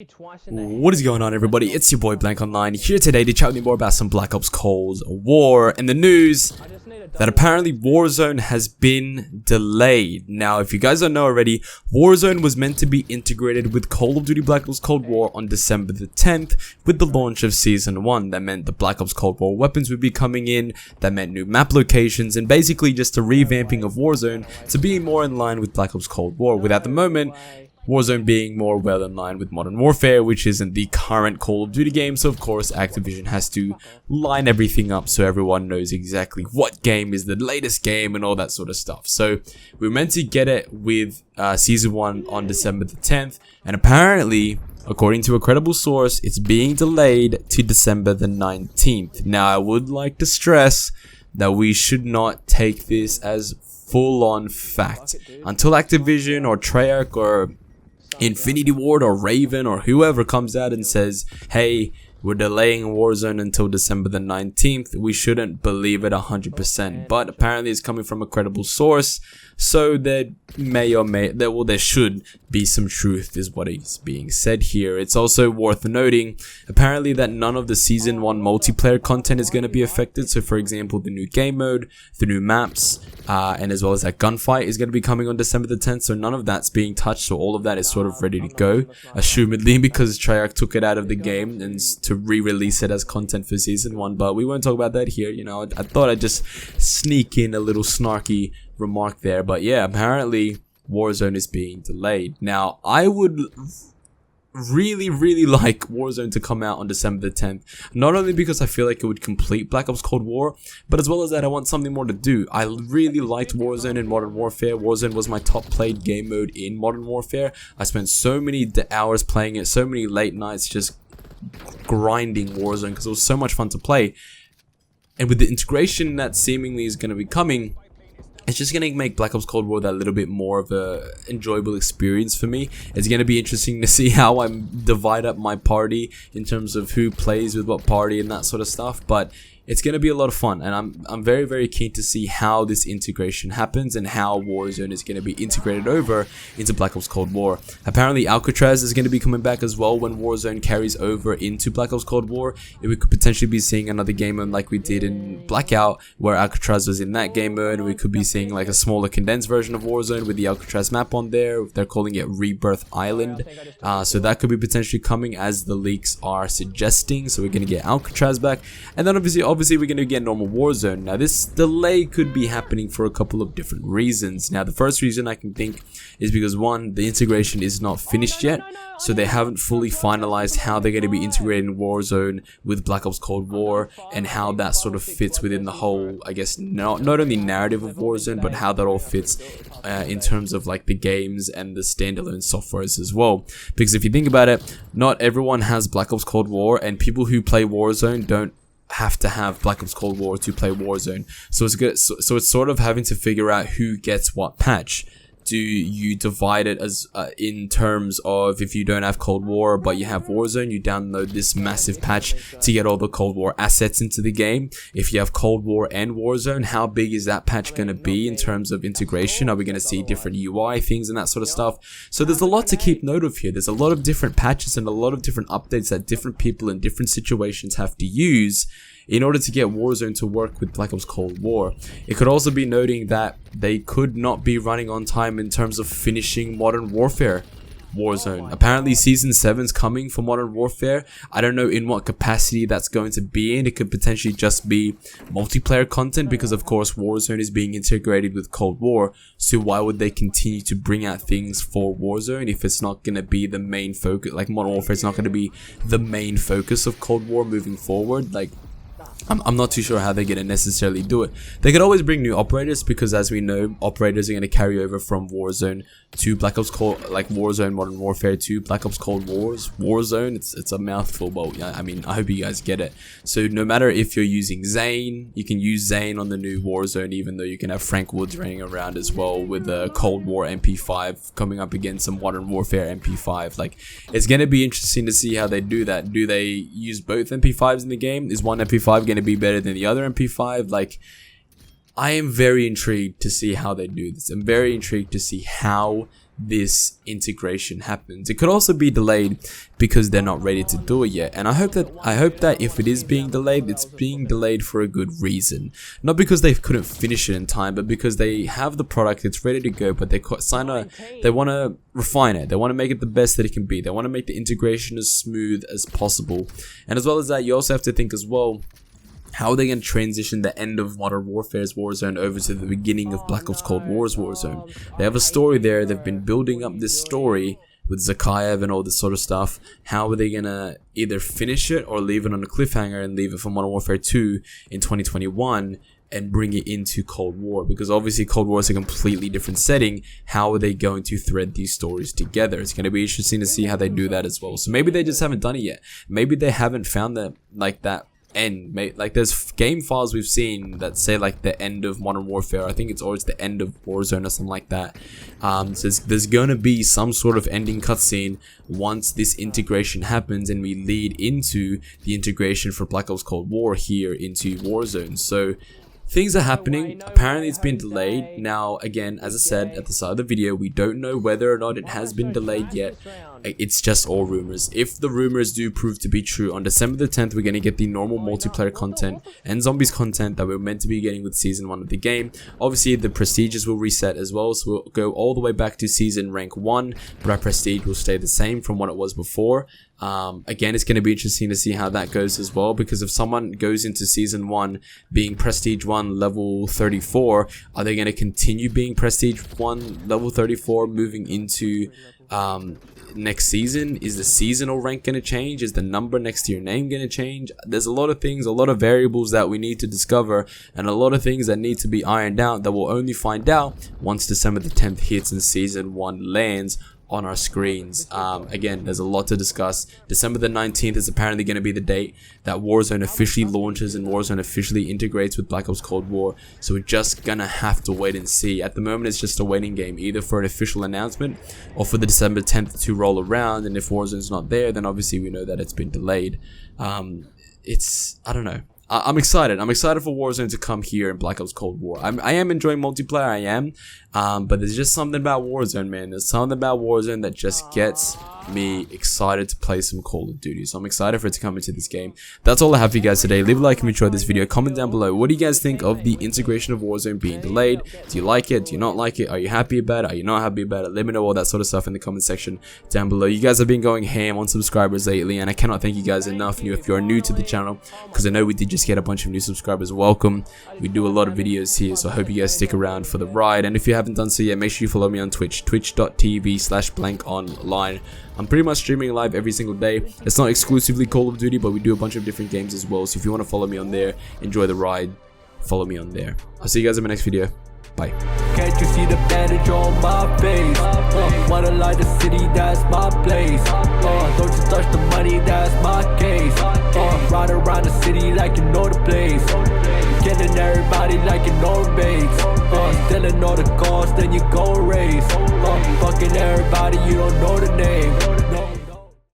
What is going on, everybody? It's your boy Blank Online here today to chat with you more about some Black Ops Cold War and the news that apparently Warzone has been delayed. Now, if you guys don't know already, Warzone was meant to be integrated with Call of Duty Black Ops Cold War on December the 10th with the launch of Season 1. That meant the Black Ops Cold War weapons would be coming in, that meant new map locations, and basically just a revamping of Warzone to be more in line with Black Ops Cold War, with at the moment Warzone being more well in line with Modern Warfare, which isn't the current Call of Duty game, so of course Activision has to line everything up so everyone knows exactly what game is the latest game and all that sort of stuff. So we were meant to get it with Season 1 on December the 10th, and apparently, according to a credible source, it's being delayed to December the 19th. Now, I would like to stress that we should not take this as full-on fact. Until Activision or Treyarch or Infinity Ward or Raven or whoever comes out and says, hey, we're delaying Warzone until December the 19th, we shouldn't believe it 100%. But apparently it's coming from a credible source, so there there should be some truth is what is being said here. It's also worth noting, apparently, that none of the Season 1 multiplayer content is going to be affected. So for example, the new game mode, the new maps, and as well as that gunfight is going to be coming on December the 10th. So none of that's being touched. So all of that is sort of ready to go, assumedly, because Treyarch took it out of the game and to re-release it as content for Season 1. But we won't talk about that here. You know, I thought I'd just sneak in a little snarky remark there. But yeah, apparently Warzone is being delayed. Now, I would really like Warzone to come out on December the 10th, not only because I feel like it would complete Black Ops Cold War, but as well as that I want something more to do. I really liked Warzone in Modern Warfare. Warzone was my top played game mode in Modern Warfare. I spent so many hours playing it, so many late nights just grinding Warzone because it was so much fun to play. And with the integration that seemingly is going to be coming, it's just going to make Black Ops Cold War that little bit more of a enjoyable experience for me. It's going to be interesting to see how I divide up my party in terms of who plays with what party and that sort of stuff. But it's going to be a lot of fun, and I'm very keen to see how this integration happens and how Warzone is going to be integrated over into Black Ops Cold War. Apparently Alcatraz is going to be coming back as well when Warzone carries over into Black Ops Cold War. We could potentially be seeing another game mode like we did in Blackout, where Alcatraz was in that game mode. We could be seeing like a smaller condensed version of Warzone with the Alcatraz map on there. They're calling it Rebirth Island, so that could be potentially coming as the leaks are suggesting. So we're going to get Alcatraz back, and then obviously we're going to get normal Warzone. Now, this delay could be happening for a couple of different reasons. Now, the first reason I can think is because, one, the integration is not finished yet, so they haven't fully finalized how they're going to be integrating Warzone with Black Ops Cold War and how that sort of fits within the whole, I guess, not only narrative of Warzone, but how that all fits in terms of like the games and the standalone softwares as well. Because if you think about it, not everyone has Black Ops Cold War, and people who play Warzone don't have to have Black Ops Cold War to play Warzone. So it's good. So it's sort of having to figure out who gets what patch. Do you divide it as in terms of, if you don't have Cold War but you have Warzone, you download this massive patch to get all the Cold War assets into the game? If you have Cold War and Warzone, how big is that patch going to be in terms of integration? Are we going to see different UI things and that sort of stuff? So there's a lot to keep note of here. There's a lot of different patches and a lot of different updates that different people in different situations have to use in order to get Warzone to work with Black Ops Cold War. It could also be noting that they could not be running on time in terms of finishing Modern Warfare Warzone. Apparently Season 7's coming for Modern Warfare. I don't know in what capacity that's going to be in. It could potentially just be multiplayer content because of course Warzone is being integrated with Cold War, so why would they continue to bring out things for Warzone if it's not going to be the main focus? Like Modern Warfare is not going to be the main focus of Cold War moving forward. Like, I'm not too sure how they're going to necessarily do it. They could always bring new operators because, as we know, operators are going to carry over from Warzone to Black Ops Cold, like Warzone Modern Warfare to Black Ops Cold Wars. Warzone, it's a mouthful, but I mean, I hope you guys get it. So no matter if you're using Zane, you can use Zane on the new Warzone, even though you can have Frank Woods running around as well with the Cold War MP5 coming up against some Modern Warfare MP5. Like, it's going to be interesting to see how they do that. Do they use both MP5s in the game? Is one MP5 going to be better than the other MP5? Like, I am very intrigued to see how they do this. I'm very intrigued to see how this integration happens. It could also be delayed because they're not ready to do it yet, and I hope that if it is being delayed, it's being delayed for a good reason. Not because they couldn't finish it in time, but because they have the product, it's ready to go, but they want to refine it. They want to make it the best that it can be. They want to make the integration as smooth as possible. And as well as that, you also have to think as well, how are they going to transition the end of Modern Warfare's Warzone over to the beginning of Black Ops Cold War's Warzone? They have a story there. They've been building up this story with Zakayev and all this sort of stuff. How are they going to either finish it or leave it on a cliffhanger and leave it for Modern Warfare 2 in 2021 and bring it into Cold War? Because obviously Cold War is a completely different setting. How are they going to thread these stories together? It's going to be interesting to see how they do that as well. So maybe they just haven't done it yet. Maybe they haven't found that end. Like there's game files we've seen that say like the end of Modern Warfare. I think it's always the end of Warzone or something like that. So there's gonna be some sort of ending cutscene once this integration happens and we lead into the integration for Black Ops Cold War here into Warzone. So things are happening. Apparently it's been delayed. Now again, as I said at the start of the video, we don't know whether or not it has been delayed yet. It's just all rumors. If the rumors do prove to be true, on December the 10th we're going to get the normal multiplayer content and zombies content that we're meant to be getting with season 1 of the game. Obviously the prestiges will reset as well, so we'll go all the way back to season rank 1, but our prestige will stay the same from what it was before. Again, it's going to be interesting to see how that goes as well, because if someone goes into season 1 being prestige 1 level 34, are they going to continue being prestige 1 level 34 moving into next season? Is the seasonal rank going to change? Is the number next to your name going to change? There's a lot of things, a lot of variables that we need to discover, and a lot of things that need to be ironed out that we'll only find out once December the 10th hits and season 1 lands on our screens. Again, there's a lot to discuss. December the 19th is apparently going to be the date that Warzone officially launches and Warzone officially integrates with Black Ops Cold War. So we're just gonna have to wait and see. At the moment, it's just a waiting game, either for an official announcement or for the December 10th to roll around. And if Warzone's not there, then obviously we know that it's been delayed. I don't know. I'm excited. I'm excited for Warzone to come here in Black Ops Cold War. I am enjoying multiplayer, I am. But there's just something about Warzone, man. There's something about Warzone that just gets me excited to play some Call of Duty. So I'm excited for it to come into this game. That's all I have for you guys today. Leave a like if you enjoyed this video. Comment down below. What do you guys think of the integration of Warzone being delayed? Do you like it? Do you not like it? Are you happy about it? Are you not happy about it? Let me know all that sort of stuff in the comment section down below. You guys have been going ham on subscribers lately, and I cannot thank you guys enough. If you're new to the channel, because I know we did just get a bunch of new subscribers, welcome. We do a lot of videos here, so I hope you guys stick around for the ride. And if you haven't done so yet, make sure you follow me on Twitch, twitch.tv/blankonline. I'm pretty much streaming live every single day. It's not exclusively Call of Duty, but we do a bunch of different games as well. So if you want to follow me on there, enjoy the ride, follow me on there. I'll see you guys in my next video. Bye. Can't you see the bandage on my face? Wanna light the city, that's my place. Don't you touch the money, that's my case. Ride around the city like you know the place. Killing everybody like you know the base. Stealing all the cars, then you go race. Fucking everybody, you don't know the name.